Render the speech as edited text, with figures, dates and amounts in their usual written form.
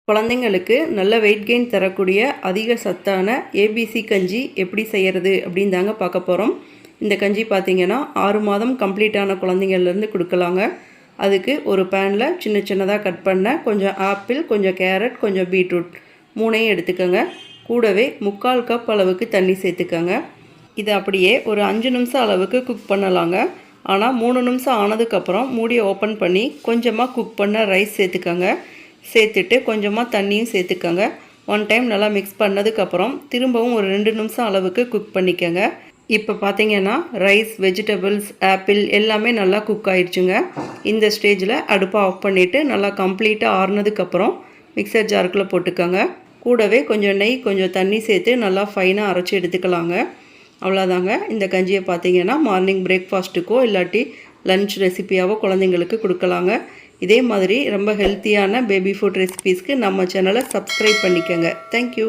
குழந்தைங்களுக்கு நல்ல weight gain தரக்கூடிய அதிக சத்தான ஏபிசி கஞ்சி எப்படி செய்கிறது அப்படின்னு தாங்க பார்க்க போகிறோம். இந்த கஞ்சி பார்த்திங்கன்னா 6 மாதம் கம்ப்ளீட்டான குழந்தைங்கள்லேருந்து கொடுக்கலாங்க. அதுக்கு ஒரு பேனில் சின்ன சின்னதாக கட் பண்ண கொஞ்சம் ஆப்பிள், கொஞ்சம் கேரட், கொஞ்சம் பீட்ரூட் 3ஐயும் எடுத்துக்கோங்க. கூடவே 3/4 கப் அளவுக்கு தண்ணி சேர்த்துக்கோங்க. இதை அப்படியே ஒரு 5 நிமிஷம் அளவுக்கு குக் பண்ணலாங்க. ஆனால் 3 நிமிஷம் ஆனதுக்கப்புறம் மூடியை ஓப்பன் பண்ணி கொஞ்சமாக குக் பண்ண ரைஸ் சேர்த்துக்கோங்க. சேர்த்துட்டு கொஞ்சமாக தண்ணியும் சேர்த்துக்கோங்க. 1 டைம் நல்லா மிக்ஸ் பண்ணதுக்கப்புறம் திரும்பவும் ஒரு 2 நிமிஷம் அளவுக்கு குக் பண்ணிக்கோங்க. இப்போ பார்த்தீங்கன்னா ரைஸ், வெஜிடபிள்ஸ், ஆப்பிள் எல்லாமே நல்லா குக் ஆயிடுச்சுங்க. இந்த ஸ்டேஜில் அடுப்பை ஆஃப் பண்ணிவிட்டு நல்லா கம்ப்ளீட்டாக ஆறுனதுக்கப்புறம் மிக்சர் ஜாருக்குள்ளே போட்டுக்கோங்க. கூடவே கொஞ்சம் நெய், கொஞ்சம் தண்ணி சேர்த்து நல்லா ஃபைனாக அரைச்சி எடுத்துக்கலாங்க. அவ்வளோதாங்க. இந்த கஞ்சியை பார்த்தீங்கன்னா மார்னிங் பிரேக்ஃபாஸ்ட்டுக்கோ இல்லாட்டி லன்ச் ரெசிபியாவோ குழந்தைங்களுக்கு கொடுக்கலாங்க. இதே மாதிரி ரொம்ப ஹெல்த்தியான பேபி ஃபுட் ரெசிபீஸ்க்கு நம்ம சேனலை சப்ஸ்கிரைப் பண்ணிக்கோங்க. தேங்க்யூ.